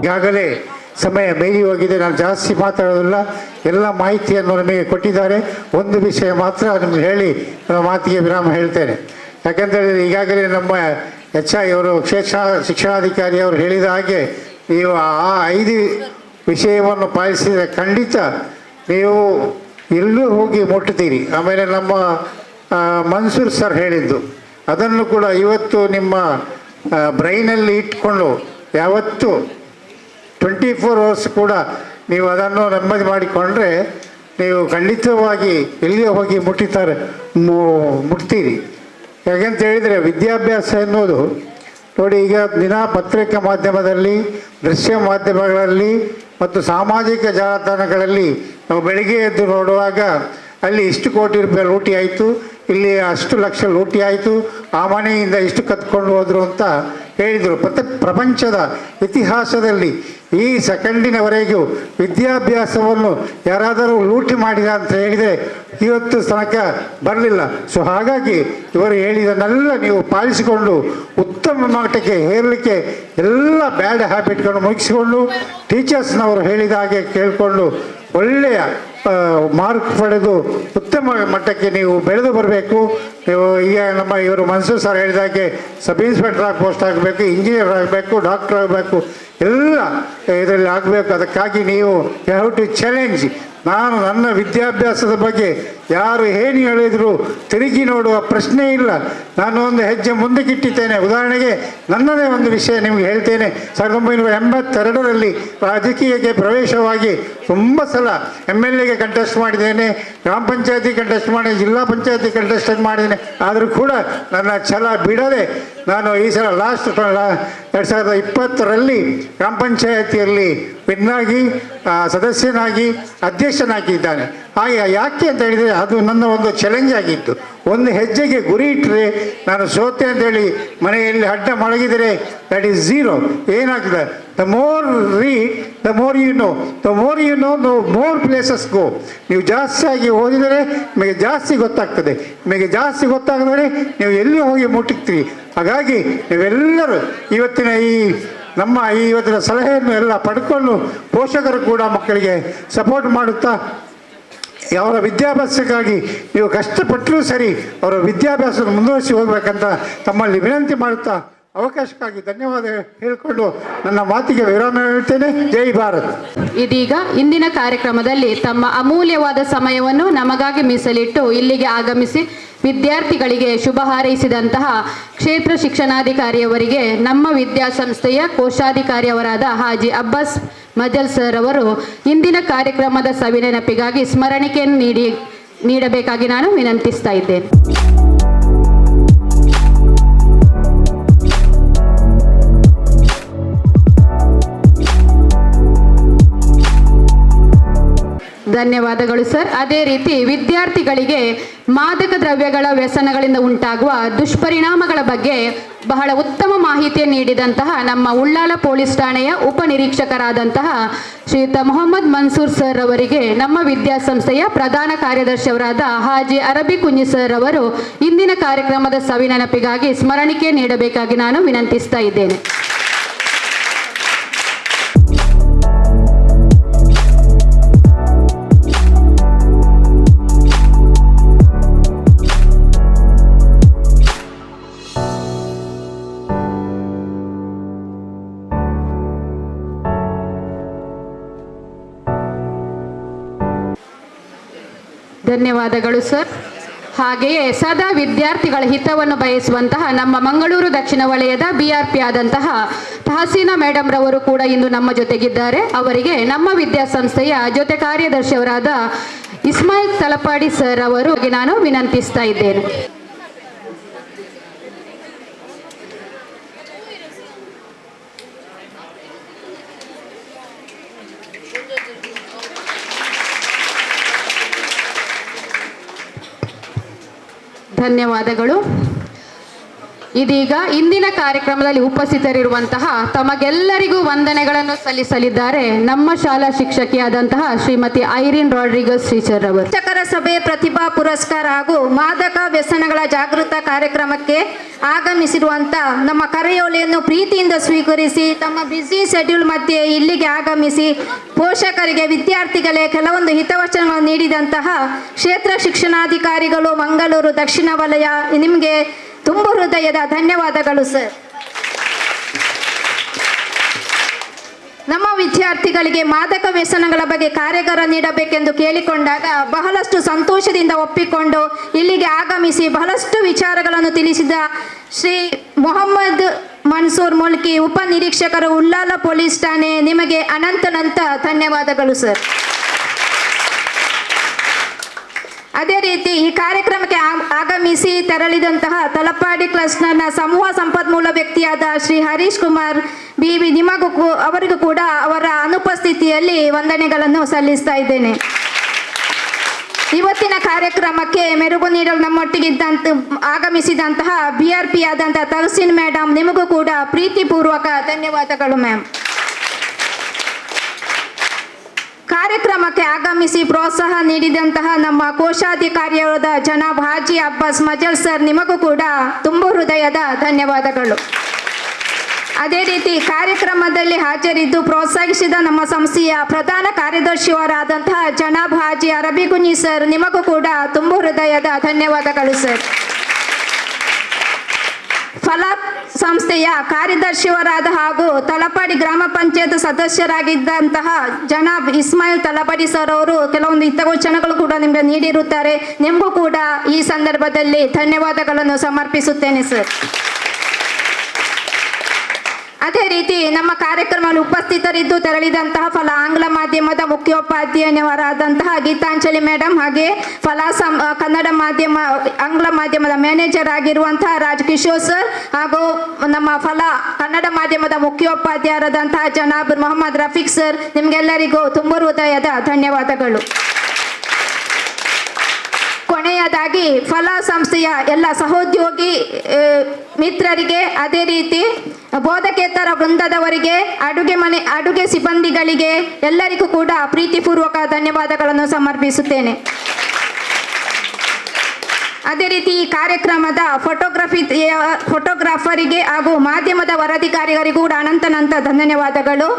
ಈಗಾಗಲೇ ಸಮಯ ಮೀರಿ ಹೋಗಿದೆ. ನಾನು ಜಾಸ್ತಿ ಮಾತಾಡೋದಿಲ್ಲ. ಎಲ್ಲ ಮಾಹಿತಿಯನ್ನು ನಮಗೆ ಕೊಟ್ಟಿದ್ದಾರೆ. ಒಂದು ವಿಷಯ ಮಾತ್ರ ನಿಮಗೆ ಹೇಳಿ ನನ್ನ ಮಾತಿಗೆ ವಿರಾಮ ಹೇಳ್ತೇನೆ. ಯಾಕೆಂದರೆ ಈಗಾಗಲೇ ನಮ್ಮ HR ಅವರು ಶಿಕ್ಷಣಾಧಿಕಾರಿ ಅವರು ಹೇಳಿದ ಹಾಗೆ ನೀವು ಆ 5 ವಿಷಯವನ್ನು ಪಾಲಿಸಿದರೆ ಖಂಡಿತ ನೀವು ಎಲ್ಲೂ ಹೋಗಿ ಮುಟ್ಟುತ್ತೀರಿ. ಆಮೇಲೆ ನಮ್ಮ ಮನ್ಸೂರ್ ಸರ್ ಹೇಳಿದ್ದು ಅದನ್ನು ಕೂಡ ಇವತ್ತು ನಿಮ್ಮ ಬ್ರೈನಲ್ಲಿ ಇಟ್ಕೊಂಡು ಯಾವತ್ತು 24 ಅವರ್ಸ್ ಕೂಡ ನೀವು ಅದನ್ನು ನೆಮ್ಮದಿ ಮಾಡಿಕೊಂಡ್ರೆ ನೀವು ಖಂಡಿತವಾಗಿ ಎಲ್ಲಿಯೇ ಹೋಗಿ ಮುಟ್ತೀರಿ. ಯಾಕೆಂತ ಹೇಳಿದರೆ ವಿದ್ಯಾಭ್ಯಾಸ ಎನ್ನುವುದು ನೋಡಿ, ಈಗ ದಿನ ಪತ್ರಿಕಾ ಮಾಧ್ಯಮದಲ್ಲಿ, ದೃಶ್ಯ ಮಾಧ್ಯಮಗಳಲ್ಲಿ ಮತ್ತು ಸಾಮಾಜಿಕ ಜಾಲತಾಣಗಳಲ್ಲಿ ನಾವು ಬೆಳಗ್ಗೆ ಎದ್ದು ನೋಡುವಾಗ ಅಲ್ಲಿ ಇಷ್ಟು ಕೋಟಿ ರೂಪಾಯಿ ಲೂಟಿ ಆಯಿತು, ಇಲ್ಲಿ ಅಷ್ಟು ಲಕ್ಷ ಲೂಟಿ ಆಯಿತು, ಆ ಮನೆಯಿಂದ ಇಷ್ಟು ಕತ್ಕೊಂಡು ಹೋದರು ಅಂತ ಹೇಳಿದರು. ಪ್ರಪಂಚದ ಇತಿಹಾಸದಲ್ಲಿ ಈ ಸೆಕೆಂಡಿನವರೆಗೂ ವಿದ್ಯಾಭ್ಯಾಸವನ್ನು ಯಾರಾದರೂ ಲೂಟಿ ಮಾಡಿದ ಅಂತ ಹೇಳಿದರೆ ಇವತ್ತು ತನಕ ಬರಲಿಲ್ಲ. ಸೊ ಹಾಗಾಗಿ ಇವರು ಹೇಳಿದನ್ನೆಲ್ಲ ನೀವು ಪಾಲಿಸಿಕೊಂಡು ಉತ್ತಮ ಮಟ್ಟಕ್ಕೆ ಹೇರಲಿಕ್ಕೆ ಎಲ್ಲ ಬ್ಯಾಡ್ ಹ್ಯಾಬಿಟ್ಗಳನ್ನು ಮುಗಿಸಿಕೊಂಡು ಟೀಚರ್ಸ್ನವರು ಹೇಳಿದ ಹಾಗೆ ಕೇಳಿಕೊಂಡು ಒಳ್ಳೆಯ ಮಾರ್ಕ್ ಪಡೆದು ಉತ್ತಮ ಮಟ್ಟಕ್ಕೆ ನೀವು ಬೆಳೆದು ಬರಬೇಕು. ನೀವು ಈಗ ನಮ್ಮ ಇವರು ಮನ್ಸೂರ್ ಸರ್ ಹೇಳಿದಾಗೆ ಸಬ್ ಇನ್ಸ್ಪೆಕ್ಟರ್ ಆಗಿ ಪೋಸ್ಟ್ ಆಗಬೇಕು, ಇಂಜಿನಿಯರ್ ಆಗಬೇಕು, ಡಾಕ್ಟರ್ ಆಗಬೇಕು, ಎಲ್ಲ ಇದರಲ್ಲಿ ಆಗಬೇಕು. ಅದಕ್ಕಾಗಿ ನೀವು ಯು ಹ್ಯಾವ್ ಟು ಚಾಲೆಂಜ್. ನಾನು ನನ್ನ ವಿದ್ಯಾಭ್ಯಾಸದ ಬಗ್ಗೆ ಯಾರು ಏನು ಹೇಳಿದರೂ ತಿರುಗಿ ನೋಡುವ ಪ್ರಶ್ನೆ ಇಲ್ಲ. ನಾನು ಒಂದು ಹೆಜ್ಜೆ ಮುಂದಕ್ಕಿಟ್ಟಿದ್ದೇನೆ. ಉದಾಹರಣೆಗೆ ನನ್ನದೇ ಒಂದು ವಿಷಯ ನಿಮಗೆ ಹೇಳ್ತೇನೆ. 1982ರಲ್ಲಿ ರಾಜಕೀಯಕ್ಕೆ ಪ್ರವೇಶವಾಗಿ ತುಂಬ ಸಲ MLAಗೆ ಕಂಟೆಸ್ಟ್ ಮಾಡಿದ್ದೇನೆ, ಗ್ರಾಮ ಪಂಚಾಯತಿ ಕಂಟೆಸ್ಟ್ ಮಾಡಿ, ಜಿಲ್ಲಾ ಪಂಚಾಯತಿ ಕಂಟೆಸ್ಟ್ ಮಾಡಿದ್ದೇನೆ. ಆದರೂ ಕೂಡ ನನ್ನ ಛಲ ಬಿಡದೆ ನಾನು ಈ ಸಲ ಲಾಸ್ಟ್ 2020ರಲ್ಲಿ ಗ್ರಾಮ ಪಂಚಾಯತಿಯಲ್ಲಿ ವಿನ್ನಾಗಿ ಸದಸ್ಯನಾಗಿ ಅಧ್ಯಕ್ಷನಾಗಿದ್ದಾನೆ. ಹಾಗೆ ಯಾಕೆ ಅಂತ ಹೇಳಿದರೆ ಅದು ನನ್ನ ಒಂದು ಚಾಲೆಂಜ್ ಆಗಿತ್ತು. ಒಂದು ಹೆಜ್ಜೆಗೆ ಗುರಿ ಇಟ್ಟರೆ ನಾನು ಸೋತೆ ಅಂತೇಳಿ ಮನೆಯಲ್ಲಿ ಅಡ್ಡ ಮಲಗಿದರೆ ದಟ್ ಈಸ್ ಝೀರೋ. ಏನಾಗ್ತದೆ? The more read the more you know, the more you know the more places go. ನೀವು ಜಾಸ್ತಿಯಾಗಿ ಓದಿದರೆ ನಿಮಗೆ ಜಾಸ್ತಿ ಗೊತ್ತಾಗ್ತದೆ. ನಿಮಗೆ ಜಾಸ್ತಿ ಗೊತ್ತಾಗಿದರೆ ನೀವು ಎಲ್ಲಿ ಹೋಗಿ ಮುಟ್ಟುತ್ತೀರಿ. ಹಾಗಾಗಿ ನೀವೆಲ್ಲರೂ ಇವತ್ತಿನ ನಮ್ಮ ಇವತ್ತಿನ ಸಲಹೆಯನ್ನು ಎಲ್ಲ ಪಡ್ಕೊಂಡು ಪೋಷಕರು ಕೂಡ ಮಕ್ಕಳಿಗೆ ಸಪೋರ್ಟ್ ಮಾಡುತ್ತಾ ಅವರ ವಿದ್ಯಾಭ್ಯಾಸಕ್ಕಾಗಿ ನೀವು ಕಷ್ಟಪಟ್ಟರೂ ಸರಿ ಅವರ ವಿದ್ಯಾಭ್ಯಾಸ ಮುಂದುವರಿಸಿ ಹೋಗಬೇಕಂತ ತಮ್ಮಲ್ಲಿ ವಿನಂತಿ ಮಾಡುತ್ತಾ ಅವಕಾಶಕ್ಕಾಗಿ ಧನ್ಯವಾದ ಹೇಳಿಕೊಂಡು ನನ್ನ ಮಾತಿಗೆ ವಿರಾಮ ಹೇಳ್ತೇನೆ. ಜೈ ಭಾರತ್. ಇದೀಗ ಇಂದಿನ ಕಾರ್ಯಕ್ರಮದಲ್ಲಿ ತಮ್ಮ ಅಮೂಲ್ಯವಾದ ಸಮಯವನ್ನು ನಮಗಾಗಿ ಮೀಸಲಿಟ್ಟು ಇಲ್ಲಿಗೆ ಆಗಮಿಸಿ ವಿದ್ಯಾರ್ಥಿಗಳಿಗೆ ಶುಭ ಹಾರೈಸಿದಂತಹ ಕ್ಷೇತ್ರ ಶಿಕ್ಷಣಾಧಿಕಾರಿಯವರಿಗೆ ನಮ್ಮ ವಿದ್ಯಾಸಂಸ್ಥೆಯ ಕೋಶಾಧಿಕಾರಿಯವರಾದ ಹಾಜಿ ಅಬ್ಬಾಸ್ ಮಜಲ್ ಸರ್ ಅವರು ಇಂದಿನ ಕಾರ್ಯಕ್ರಮದ ಸವಿನೆನಪಿಗಾಗಿ ಸ್ಮರಣಿಕೆಯನ್ನು ನೀಡಬೇಕಾಗಿ ನಾನು ವಿನಂತಿಸ್ತಾ ಇದ್ದೇನೆ. ಧನ್ಯವಾದಗಳು ಸರ್. ಅದೇ ರೀತಿ ವಿದ್ಯಾರ್ಥಿಗಳಿಗೆ ಮಾದಕ ದ್ರವ್ಯಗಳ ವ್ಯಸನಗಳಿಂದ ಉಂಟಾಗುವ ದುಷ್ಪರಿಣಾಮಗಳ ಬಗ್ಗೆ ಬಹಳ ಉತ್ತಮ ಮಾಹಿತಿಯನ್ನು ನೀಡಿದಂತಹ ನಮ್ಮ ಉಳ್ಳಾಲ ಪೊಲೀಸ್ ಠಾಣೆಯ ಉಪನಿರೀಕ್ಷಕರಾದಂತಹ ಶ್ರೀಯುತ ಮೊಹಮ್ಮದ್ ಮನ್ಸೂರ್ ಸರ್ ಅವರಿಗೆ ನಮ್ಮ ವಿದ್ಯಾಸಂಸ್ಥೆಯ ಪ್ರಧಾನ ಕಾರ್ಯದರ್ಶಿಯವರಾದ ಹಾಜಿ ಅರಬಿ ಕುಂಜಿ ಸರ್ ಅವರು ಇಂದಿನ ಕಾರ್ಯಕ್ರಮದ ಸವಿನೆನಪಿಗಾಗಿ ಸ್ಮರಣಿಕೆ ನೀಡಬೇಕಾಗಿ ನಾನು ವಿನಂತಿಸ್ತಾ ಇದ್ದೇನೆ. ಧನ್ಯವಾದಗಳು ಸರ್. ಹಾಗೆಯೇ ಸದಾ ವಿದ್ಯಾರ್ಥಿಗಳ ಹಿತವನ್ನು ಬಯಸುವಂತಹ ನಮ್ಮ ಮಂಗಳೂರು ದಕ್ಷಿಣ ವಲಯದ BRP ಆದಂತಹ ತಹಸೀನಾ ಮೇಡಮ್ ರವರು ಕೂಡ ಇಂದು ನಮ್ಮ ಜೊತೆಗಿದ್ದಾರೆ. ಅವರಿಗೆ ನಮ್ಮ ವಿದ್ಯಾಸಂಸ್ಥೆಯ ಜೊತೆ ಕಾರ್ಯದರ್ಶಿಯವರಾದ ಇಸ್ಮಾಯಿಲ್ ತಲಪಾಡಿ ಸರ್ ಅವರು ನಾನು ವಿನಂತಿಸ್ತಾ ಇದ್ದೇನೆ. ಧನ್ಯವಾದಗಳು. ಇದೀಗ ಇಂದಿನ ಕಾರ್ಯಕ್ರಮದಲ್ಲಿ ಉಪಸ್ಥಿತರಿರುವಂತಹ ತಮಗೆಲ್ಲರಿಗೂ ವಂದನೆಗಳನ್ನು ಸಲ್ಲಿಸಲಿದ್ದಾರೆ ನಮ್ಮ ಶಾಲಾ ಶಿಕ್ಷಕಿಯಾದಂತಹ ಶ್ರೀಮತಿ ಐರಿನ್ ರಾಡ್ರಿಗಸ್ ಟೀಚರ್ ಅವರು. ಶಿಕ್ಷಕರ ಸಭೆ ಪ್ರತಿಭಾ ಪುರಸ್ಕಾರ ಹಾಗೂ ಮಾದಕ ವ್ಯಸನಗಳ ಜಾಗೃತ ಕಾರ್ಯಕ್ರಮಕ್ಕೆ ಆಗಮಿಸಿರುವಂತ ನಮ್ಮ ಕರೆಯೋಲೆಯನ್ನು ಪ್ರೀತಿಯಿಂದ ಸ್ವೀಕರಿಸಿ ತಮ್ಮ ಬ್ಯುಸಿ ಶೆಡ್ಯೂಲ್ ಮಧ್ಯೆ ಇಲ್ಲಿಗೆ ಆಗಮಿಸಿ ಪೋಷಕರಿಗೆ ವಿದ್ಯಾರ್ಥಿಗಳೇ ಕೆಲವೊಂದು ಹಿತವಚನಗಳನ್ನು ನೀಡಿದಂತಹ ಕ್ಷೇತ್ರ ಶಿಕ್ಷಣಾಧಿಕಾರಿಗಳು ಮಂಗಳೂರು ದಕ್ಷಿಣ ವಲಯ ನಿಮಗೆ ತುಂಬ ಹೃದಯದ ಧನ್ಯವಾದಗಳು ಸರ್. ನಮ್ಮ ವಿದ್ಯಾರ್ಥಿಗಳಿಗೆ ಮಾದಕ ವ್ಯಸನಗಳ ಬಗ್ಗೆ ಕಾರ್ಯಾಗಾರ ನೀಡಬೇಕೆಂದು ಕೇಳಿಕೊಂಡಾಗ ಬಹಳಷ್ಟು ಸಂತೋಷದಿಂದ ಒಪ್ಪಿಕೊಂಡು ಇಲ್ಲಿಗೆ ಆಗಮಿಸಿ ಬಹಳಷ್ಟು ವಿಚಾರಗಳನ್ನು ತಿಳಿಸಿದ ಶ್ರೀ ಮೊಹಮ್ಮದ್ ಮನ್ಸೂರ್ ಮುಲ್ಕಿ ಉಪನಿರೀಕ್ಷಕರು ಉಳ್ಳಾಲ ಪೊಲೀಸ್ ಠಾಣೆ ನಿಮಗೆ ಅನಂತ ಧನ್ಯವಾದಗಳು ಸರ್. ಅದೇ ರೀತಿ ಈ ಕಾರ್ಯಕ್ರಮಕ್ಕೆ ಆಗಮಿಸಿ ತೆರಳಿದಂತಹ ತಲಪಾಡಿ ಕ್ಲಸ್ಟರ್ನ ಸಮೂಹ ಸಂಪನ್ಮೂಲ ವ್ಯಕ್ತಿಯಾದ ಶ್ರೀ ಹರೀಶ್ ಕುಮಾರ್ ಬಿವಿ ನಿಮಗೂ ಅವರಿಗೂ ಕೂಡ ಅವರ ಅನುಪಸ್ಥಿತಿಯಲ್ಲಿ ವಂದನೆಗಳನ್ನು ಸಲ್ಲಿಸ್ತಾ ಇದ್ದೇನೆ. ಇವತ್ತಿನ ಕಾರ್ಯಕ್ರಮಕ್ಕೆ ಮೆರುಗು ನೀಡಲು ನಮ್ಮೊಟ್ಟಿಗಿದ್ದಂತ ಆಗಮಿಸಿದಂತಹ BRP ಆದಂತಹ ತಹಸೀನ್ ಮೇಡಮ್ ನಿಮಗೂ ಕೂಡ ಪ್ರೀತಿಪೂರ್ವಕ ಧನ್ಯವಾದಗಳು ಮ್ಯಾಮ್. ಕಾರ್ಯಕ್ರಮಕ್ಕೆ ಆಗಮಿಸಿ ಪ್ರೋತ್ಸಾಹ ನೀಡಿದಂತಹ ನಮ್ಮ ಕೋಶಾಧಿಕಾರಿಯಾದ ಜನಾಬ್ ಹಾಜಿ ಅಬ್ಬಾಸ್ ಮಜಲ್ ಸರ್ ನಿಮಗೂ ಕೂಡ ತುಂಬ ಹೃದಯದ ಧನ್ಯವಾದಗಳು. ಅದೇ ರೀತಿ ಕಾರ್ಯಕ್ರಮದಲ್ಲಿ ಹಾಜರಿದ್ದು ಪ್ರೋತ್ಸಾಹಿಸಿದ ನಮ್ಮ ಸಂಸ್ಥೆಯ ಪ್ರಧಾನ ಕಾರ್ಯದರ್ಶಿಯವರಾದಂತಹ ಜನಾಬ್ ಹಾಜಿ ಅರಬಿಗುನಿ ಸರ್ ನಿಮಗೂ ಕೂಡ ತುಂಬ ಹೃದಯದ ಧನ್ಯವಾದಗಳು ಸರ್. ಫಲ ಸಂಸ್ಥೆಯ ಕಾರ್ಯದರ್ಶಿಯವರಾದ ಹಾಗೂ ತಲಪಾಡಿ ಗ್ರಾಮ ಪಂಚಾಯತ್ ಸದಸ್ಯರಾಗಿದ್ದಂತಹ ಜನಾಬ್ ಇಸ್ಮಾಯಿಲ್ ತಲಪಾಡಿ ಸರ್ ಅವರು ಕೆಲವೊಂದು ಹಿತವಚನಗಳು ಕೂಡ ನಿಮಗೆ ನೀಡಿರುತ್ತಾರೆ. ನಿಮಗೂ ಕೂಡ ಈ ಸಂದರ್ಭದಲ್ಲಿ ಧನ್ಯವಾದಗಳನ್ನು ಸಮರ್ಪಿಸುತ್ತೇನೆ ಸರ್. ಅದೇ ರೀತಿ ನಮ್ಮ ಕಾರ್ಯಕ್ರಮದಲ್ಲಿ ಉಪಸ್ಥಿತರಿದ್ದು ತೆರಳಿದಂತಹ ಫಲ ಆಂಗ್ಲ ಮಾಧ್ಯಮದ ಮುಖ್ಯೋಪಾಧ್ಯಾಯರಾದಂತಹ ಗೀತಾಂಜಲಿ ಮೇಡಮ್ ಹಾಗೆ ಕನ್ನಡ ಮಾಧ್ಯಮ ಆಂಗ್ಲ ಮಾಧ್ಯಮದ ಮ್ಯಾನೇಜರ್ ಆಗಿರುವಂತಹ ರಾಜ್ ಕಿಶೋರ್ ಸರ್ ಹಾಗೂ ನಮ್ಮ ಕನ್ನಡ ಮಾಧ್ಯಮದ ಮುಖ್ಯೋಪಾಧ್ಯಾಯರಾದಂತಹ ಜನಾಬ್ ಮೊಹಮ್ಮದ್ ರಫೀಕ್ ಸರ್ ನಿಮ್ಗೆಲ್ಲರಿಗೂ ತುಂಬ ಹೃದಯದ ಧನ್ಯವಾದಗಳು. ಕೊನೆಯದಾಗಿ ಫಲ ಸಂಸ್ಥೆಯ ಎಲ್ಲ ಸಹೋದ್ಯೋಗಿ ಮಿತ್ರರಿಗೆ ಅದೇ ರೀತಿ ಬೋಧಕೇತರ ವೃಂದದವರಿಗೆ ಅಡುಗೆ ಸಿಬ್ಬಂದಿಗಳಿಗೆ ಎಲ್ಲರಿಗೂ ಕೂಡ ಪ್ರೀತಿಪೂರ್ವಕ ಧನ್ಯವಾದಗಳನ್ನು ಸಮರ್ಪಿಸುತ್ತೇನೆ. ಅದೇ ರೀತಿ ಈ ಕಾರ್ಯಕ್ರಮದ ಫೋಟೋಗ್ರಾಫರಿಗೆ ಹಾಗೂ ಮಾಧ್ಯಮದ ವರದಿಗಾರರಿಗೂ ಕೂಡ ಅನಂತ ಧನ್ಯವಾದಗಳು.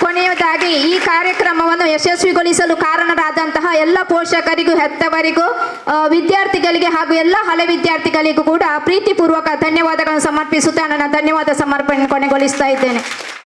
ಕೊನೆಯದಾಗಿ ಈ ಕಾರ್ಯಕ್ರಮವನ್ನು ಯಶಸ್ವಿಗೊಳಿಸಲು ಕಾರಣರಾದಂತಹ ಎಲ್ಲ ಪೋಷಕರಿಗೂ ಹೆತ್ತವರಿಗೂ ವಿದ್ಯಾರ್ಥಿಗಳಿಗೆ ಹಾಗೂ ಎಲ್ಲ ಹಳೆ ವಿದ್ಯಾರ್ಥಿಗಳಿಗೂ ಕೂಡ ಪ್ರೀತಿಪೂರ್ವಕ ಧನ್ಯವಾದಗಳನ್ನು ಸಮರ್ಪಿಸುತ್ತಾ ನನ್ನ ಧನ್ಯವಾದ ಸಮರ್ಪಣೆ ಕೊನೆಗೊಳಿಸ್ತಾ ಇದ್ದೇನೆ.